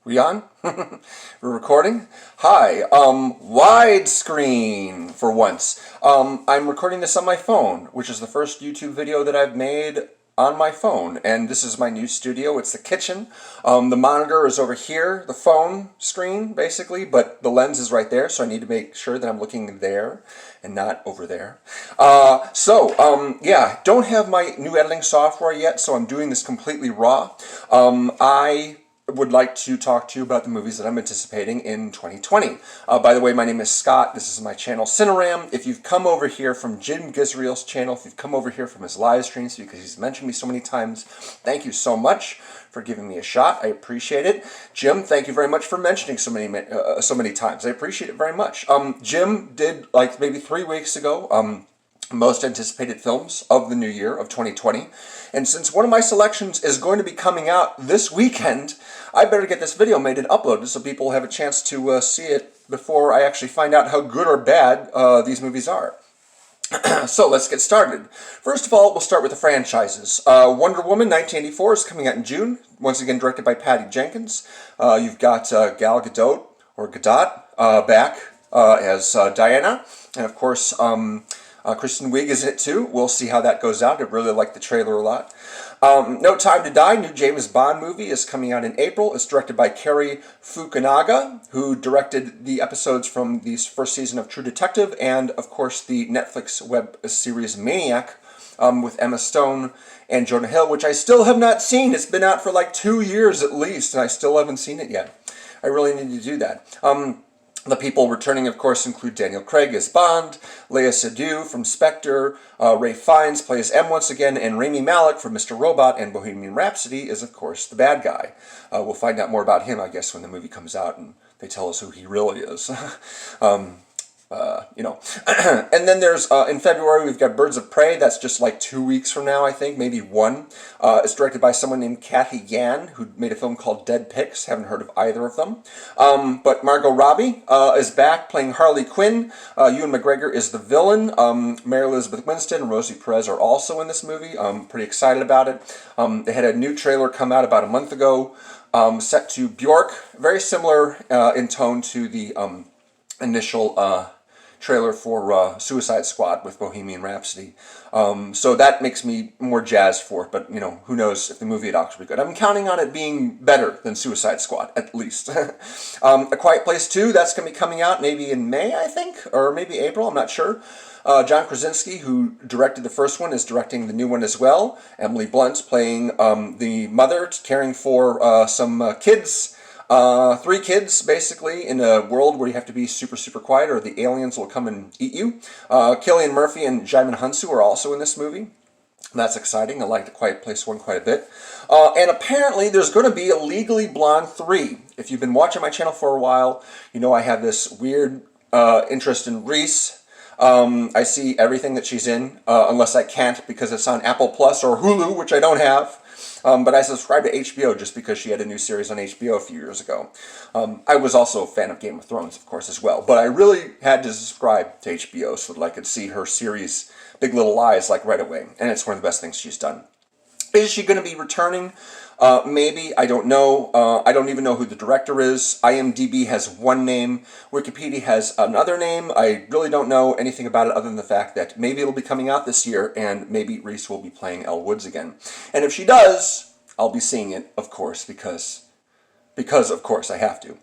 We on? We're recording? Hi, widescreen for once. I'm recording this on my phone, which is the first YouTube video that I've made on my phone. And this is my new studio. It's the kitchen. The monitor is over here, the phone screen, basically, but the lens is right there, so I need to make sure that I'm looking there and not over there. Yeah, don't have my new editing software yet, so I'm doing this completely raw. I would like to talk to you about the movies that I'm anticipating in 2020. By the way, my name is Scott. This is my channel, CineRam. If you've come over here from Jim Gisriel's channel, if you've come over here from his live streams, because he's mentioned me so many times, thank you so much for giving me a shot. I appreciate it. Jim, thank you very much for mentioning so many times. I appreciate it very much. Jim did, like maybe 3 weeks ago, most anticipated films of the new year of 2020. And since one of my selections is going to be coming out this weekend, I better get this video made and uploaded so people have a chance to see it before I actually find out how good or bad these movies are. So let's get started. First of all, we'll start with the franchises. Wonder Woman 1984 is coming out in June, once again directed by Patty Jenkins. You've got Gal Gadot, or Gadot, back as Diana. And of course, Kristen Wiig is in it too. We'll see how that goes out. I really like the trailer a lot. No Time to Die, new James Bond movie, is coming out in April. It's directed by Cary Fukunaga, who directed the episodes from the first season of True Detective and, of course, the Netflix web series Maniac with Emma Stone and Jonah Hill, which I still have not seen. It's been out for like 2 years at least, and I still haven't seen it yet. I really need to do that. The people returning, of course, include Daniel Craig as Bond, Léa Seydoux from Spectre, Ralph Fiennes plays M once again, and Rami Malek from Mr. Robot and Bohemian Rhapsody is, of course, the bad guy. We'll find out more about him, I guess, when the movie comes out and they tell us who he really is. And then there's, in February, we've got Birds of Prey. That's just like 2 weeks from now, I think, maybe one. It's directed by someone named Kathy Yan, who made a film called Dead Pics. Haven't heard of either of them. But Margot Robbie is back playing Harley Quinn. Ewan McGregor is the villain. Mary Elizabeth Winstead and Rosie Perez are also in this movie. I'm pretty excited about it. They had a new trailer come out about a month ago, set to Bjork. Very similar in tone to the initial trailer for Suicide Squad with Bohemian Rhapsody. So that makes me more jazzed for it, but who knows if the movie would actually be good. I'm counting on it being better than Suicide Squad, at least. A Quiet Place 2, that's going to be coming out maybe in May, I think, or maybe April, I'm not sure. John Krasinski, who directed the first one, is directing the new one as well. Emily Blunt's playing the mother, caring for some kids. 3 kids, basically, in a world where you have to be super, super quiet or the aliens will come and eat you. Cillian Murphy and Djimon Hounsou are also in this movie. That's exciting. I like the Quiet Place one quite a bit. And apparently there's going to be a Legally Blonde 3. If you've been watching my channel for a while, you know I have this weird interest in Reese. I see everything that she's in, unless I can't because it's on Apple Plus or Hulu, which I don't have. But I subscribed to HBO just because she had a new series on HBO a few years ago. I was also a fan of Game of Thrones, of course, as well. But I really had to subscribe to HBO so that I could see her series, Big Little Lies, like right away. And it's one of the best things she's done. Is she going to be returning? Maybe. I don't know. I don't even know who the director is. IMDb has one name. Wikipedia has another name. I really don't know anything about it other than the fact that maybe it'll be coming out this year and maybe Reese will be playing Elle Woods again. And if she does, I'll be seeing it, of course, because of course I have to.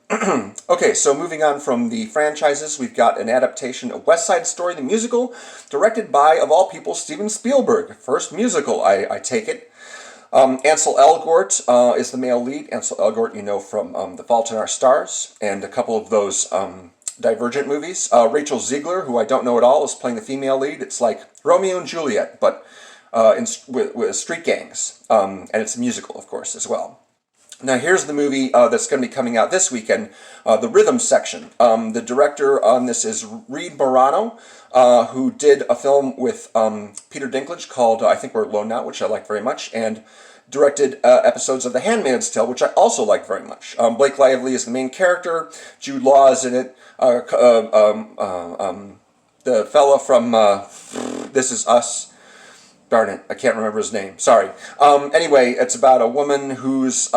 Okay, so moving on from the franchises, we've got an adaptation of West Side Story, the musical, directed by, of all people, Steven Spielberg. First musical, I take it. Ansel Elgort is the male lead. Ansel Elgort, you know, from The Fault in Our Stars and a couple of those Divergent movies. Rachel Ziegler, who I don't know at all, is playing the female lead. It's like Romeo and Juliet, but with street gangs. And it's a musical, of course, as well. Now here's the movie that's going to be coming out this weekend, The Rhythm Section. The director on this is Reed Morano, who did a film with Peter Dinklage called I Think We're Alone Now, which I like very much, and directed episodes of The Handmaid's Tale, which I also like very much. Blake Lively is the main character. Jude Law is in it. The fella from This Is Us. Darn it, I can't remember his name. Sorry. Anyway, it's about a woman who's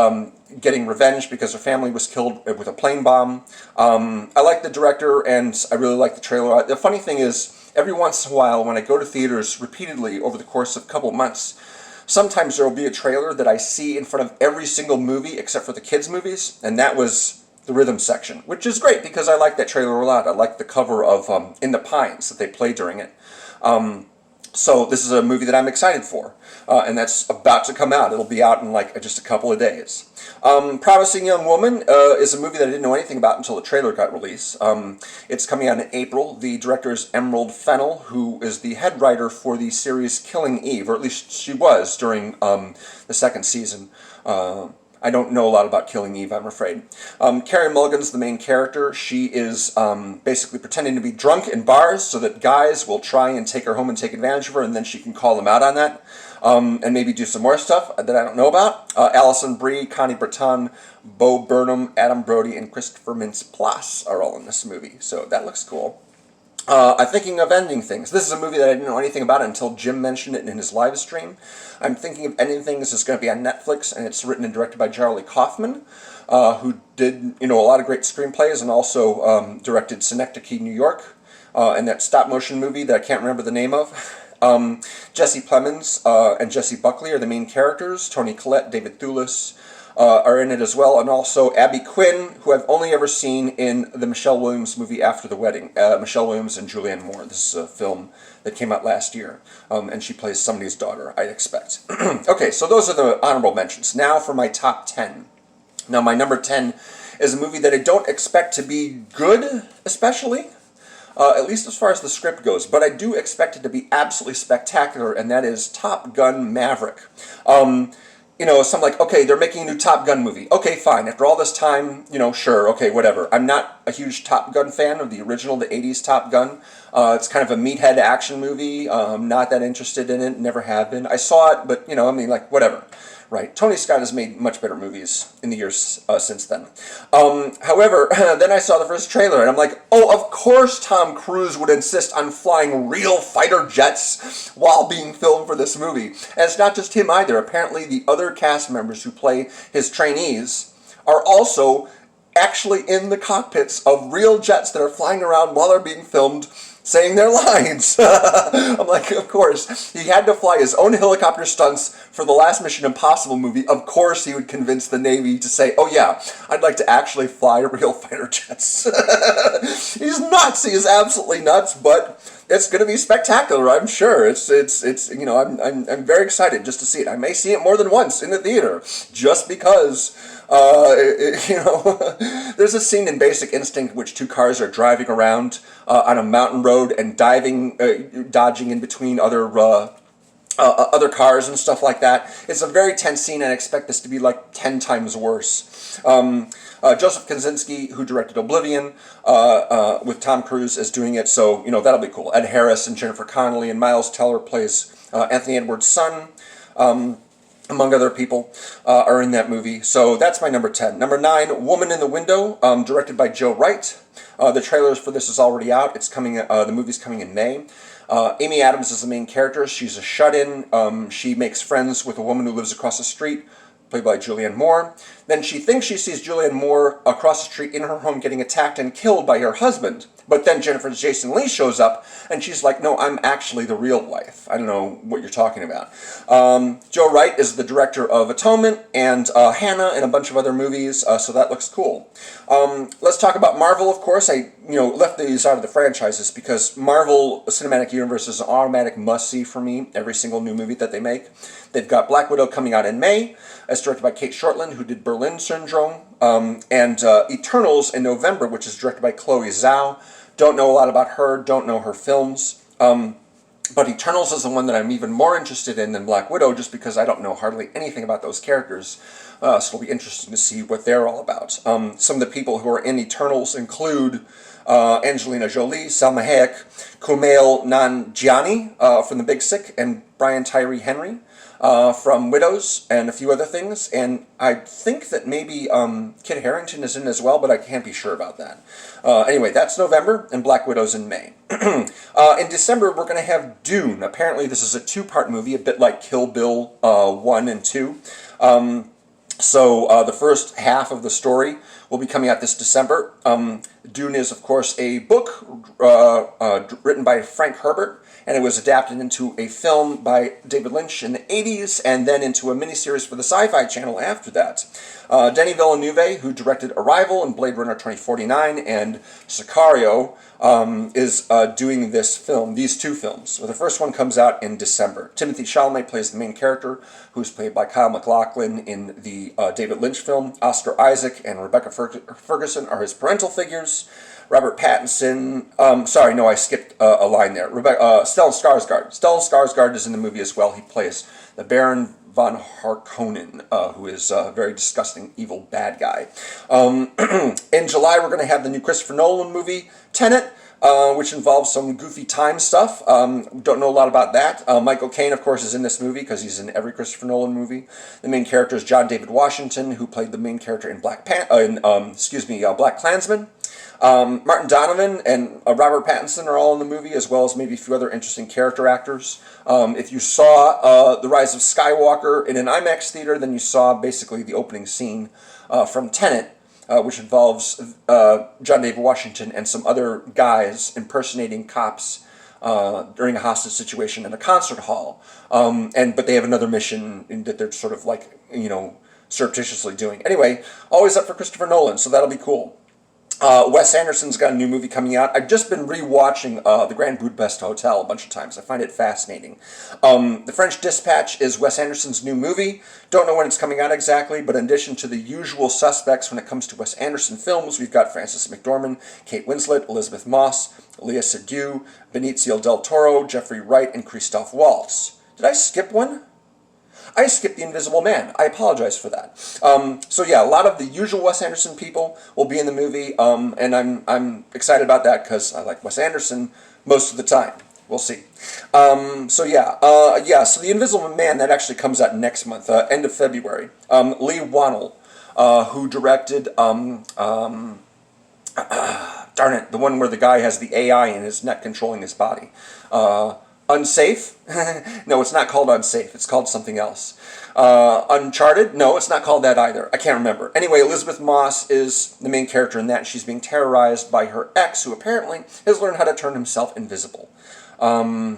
getting revenge because her family was killed with a plane bomb. I like the director, and I really like the trailer. The funny thing is, every once in a while, when I go to theaters repeatedly over the course of a couple of months, sometimes there will be a trailer that I see in front of every single movie except for the kids' movies, and that was the rhythm section, which is great because I like that trailer a lot. I like the cover of In the Pines that they play during it. So this is a movie that I'm excited for, and that's about to come out. It'll be out in like just a couple of days. Promising Young Woman is a movie that I didn't know anything about until the trailer got released. It's coming out in April. The director is Emerald Fennell, who is the head writer for the series Killing Eve, or at least she was during the second season. I don't know a lot about Killing Eve, I'm afraid. Carey Mulligan's the main character. She is basically pretending to be drunk in bars so that guys will try and take her home and take advantage of her, and then she can call them out on that, and maybe do some more stuff that I don't know about. Alison Brie, Connie Britton, Bo Burnham, Adam Brody, and Christopher Mintz-Plasse are all in this movie, so that looks cool. I'm thinking of Ending Things. This is a movie that I didn't know anything about until Jim mentioned it in his live stream. I'm thinking of Ending Things is going to be on Netflix, and it's written and directed by Charlie Kaufman, who did a lot of great screenplays and also directed Synecdoche, New York, and that stop-motion movie that I can't remember the name of. Jesse Plemons and Jessie Buckley are the main characters. Toni Collette, David Thewlis are in it as well, and also Abby Quinn, who I've only ever seen in the Michelle Williams movie After the Wedding. Michelle Williams and Julianne Moore. This is a film that came out last year, and she plays somebody's daughter, I'd expect. Okay, so those are the honorable mentions. Now for my top 10. Now my number 10 is a movie that I don't expect to be good, especially, at least as far as the script goes, but I do expect it to be absolutely spectacular, and that is Top Gun Maverick. So I'm like, okay, they're making a new Top Gun movie. Okay, fine. After all this time, sure, okay, whatever. I'm not a huge Top Gun fan of the original, the 80s Top Gun. It's kind of a meathead action movie. I'm not that interested in it, never have been. I saw it, but, whatever. Right. Tony Scott has made much better movies in the years since then. However, then I saw the first trailer, and I'm like, oh, of course Tom Cruise would insist on flying real fighter jets while being filmed for this movie. And it's not just him either. Apparently the other cast members who play his trainees are also actually in the cockpits of real jets that are flying around while they're being filmed, saying their lines. I'm like, of course. He had to fly his own helicopter stunts for the last Mission Impossible movie. Of course he would convince the Navy to say, oh yeah, I'd like to actually fly real fighter jets. He's nuts. He is absolutely nuts, but it's going to be spectacular, I'm sure. I'm very excited just to see it. I may see it more than once in the theater, just because there's a scene in Basic Instinct which two cars are driving around on a mountain road and dodging in between other cars and stuff like that. It's a very tense scene, and I expect this to be like 10 times worse. Joseph Kosinski, who directed Oblivion, with Tom Cruise is doing it, so that'll be cool. Ed Harris and Jennifer Connelly, and Miles Teller plays Anthony Edwards' son. Among other people, are in that movie. So that's my number 10. Number 9, Woman in the Window, directed by Joe Wright. The trailers for this is already out. It's coming. The movie's coming in May. Amy Adams is the main character. She's a shut-in. She makes friends with a woman who lives across the street, played by Julianne Moore. Then she thinks she sees Julianne Moore across the street in her home getting attacked and killed by her husband. But then Jason Lee shows up, and she's like, no, I'm actually the real wife. I don't know what you're talking about. Joe Wright is the director of Atonement and Hannah and a bunch of other movies, so that looks cool. Let's talk about Marvel, of course. I left these out of the franchises because Marvel Cinematic Universe is an automatic must-see for me, every single new movie that they make. They've got Black Widow coming out in May. It's directed by Kate Shortland, who did Berlin Syndrome, and Eternals in November, which is directed by Chloe Zhao. Don't know a lot about her, don't know her films, but Eternals is the one that I'm even more interested in than Black Widow, just because I don't know hardly anything about those characters, so it'll be interesting to see what they're all about. Some of the people who are in Eternals include Angelina Jolie, Salma Hayek, Kumail Nanjiani from The Big Sick, and Brian Tyree Henry. from Widows and a few other things, and I think that maybe Kit Harington is in as well, but I can't be sure about that. Anyway, that's November, and Black Widow's in May. In December, we're going to have Dune. Apparently, this is a two-part movie, a bit like Kill Bill 1 and 2. So the first half of the story will be coming out this December. Dune is, of course, a book written by Frank Herbert, and it was adapted into a film by David Lynch in the 80s, and then into a miniseries for the Sci-Fi Channel after that. Denis Villeneuve, who directed Arrival and Blade Runner 2049 and Sicario, is doing this film, these two films. So the first one comes out in December. Timothée Chalamet plays the main character, who's played by Kyle MacLachlan in the David Lynch film. Oscar Isaac and Rebecca Ferguson are his parental figures. Robert Pattinson, I skipped a line there. Stellan Skarsgård. Stellan Skarsgård is in the movie as well. He plays the Baron von Harkonnen, who is a very disgusting, evil bad guy. In July, we're going to have the new Christopher Nolan movie, Tenet, which involves some goofy time stuff. Don't know a lot about that. Michael Caine, of course, is in this movie because he's in every Christopher Nolan movie. The main character is John David Washington, who played the main character in Black Klansman. Martin Donovan and Robert Pattinson are all in the movie, as well as maybe a few other interesting character actors. If you saw The Rise of Skywalker in an IMAX theater, then you saw basically the opening scene from Tenet, which involves John David Washington and some other guys impersonating cops during a hostage situation in a concert hall. But they have another mission that they're sort of like, surreptitiously doing. Anyway, always up for Christopher Nolan, so that'll be cool. Wes Anderson's got a new movie coming out. I've just been rewatching The Grand Budapest Hotel a bunch of times. I find it fascinating. The French Dispatch is Wes Anderson's new movie. Don't know when it's coming out exactly, but in addition to the usual suspects when it comes to Wes Anderson films, we've got Frances McDormand, Kate Winslet, Elizabeth Moss, Léa Seydoux, Benicio del Toro, Jeffrey Wright, and Christoph Waltz. Did I skip one? I skipped The Invisible Man. I apologize for that. A lot of the usual Wes Anderson people will be in the movie, and I'm excited about that because I like Wes Anderson most of the time. We'll see. So The Invisible Man, that actually comes out next month, end of February. Lee Wannell, who directed, darn it, the one where the guy has the AI in his neck controlling his body. Unsafe? No, it's not called Unsafe. It's called something else. Uncharted? No, it's not called that either. I can't remember. Anyway, Elizabeth Moss is the main character in that. She's being terrorized by her ex, who apparently has learned how to turn himself invisible. No,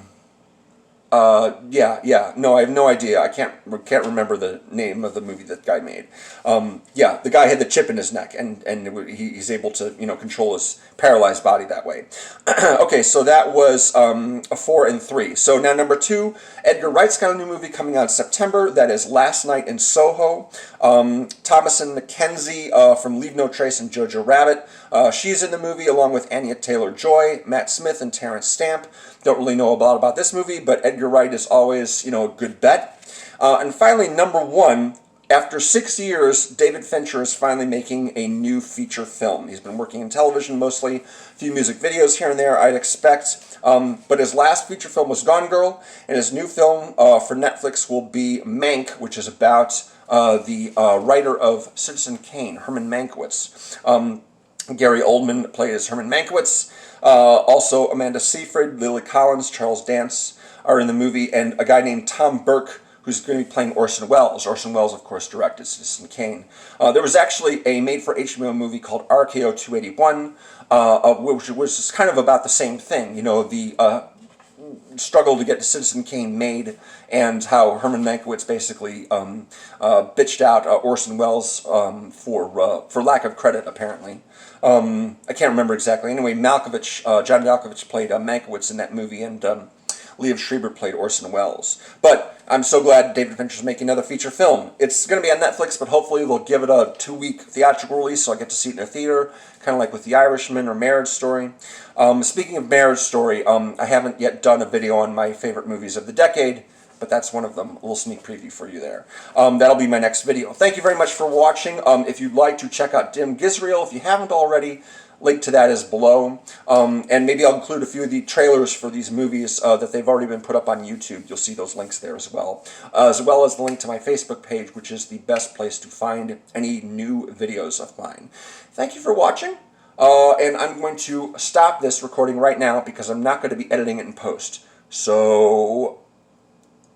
I have no idea. I can't remember the name of the movie that guy made. The guy had the chip in his neck, and he's able to, control his paralyzed body that way. Okay, so that was a 4 and 3. So now number 2, Edgar Wright's got a new movie coming out in September. That is Last Night in Soho. Thomasin McKenzie from Leave No Trace and Jojo Rabbit. She's in the movie along with Anya Taylor-Joy, Matt Smith, and Terrence Stamp. Don't really know a lot about this movie, but Edgar Wright is always, a good bet. And finally, number 1, after 6 years, David Fincher is finally making a new feature film. He's been working in television mostly, a few music videos here and there, I'd expect. But his last feature film was Gone Girl, and his new film for Netflix will be Mank, which is about the writer of Citizen Kane, Herman Mankiewicz. Gary Oldman played as Herman Mankiewicz. Also, Amanda Seyfried, Lily Collins, Charles Dance are in the movie, and a guy named Tom Burke, who's going to be playing Orson Welles. Orson Welles, of course, directed Citizen Kane. There was actually a made-for-HBO movie called RKO 281, which was kind of about the same thing. The struggle to get Citizen Kane made, and how Herman Mankiewicz basically bitched out Orson Welles for lack of credit, apparently. I can't remember exactly. Anyway, John Malkovich played Mankiewicz in that movie, and Liev Schreiber played Orson Welles. But I'm so glad David Fincher's making another feature film. It's going to be on Netflix, but hopefully they'll give it a 2-week theatrical release so I get to see it in a theater, kind of like with The Irishman or Marriage Story. Speaking of Marriage Story, I haven't yet done a video on my favorite movies of the decade, but that's one of them. A little sneak preview for you there. That'll be my next video. Thank you very much for watching. If you'd like to check out Dim Gisriel, if you haven't already, Link to that is below. And maybe I'll include a few of the trailers for these movies that they've already been put up on YouTube. You'll see those links there as well as the link to my Facebook page, which is the best place to find any new videos of mine. Thank you for watching. And I'm going to stop this recording right now because I'm not going to be editing it in post. So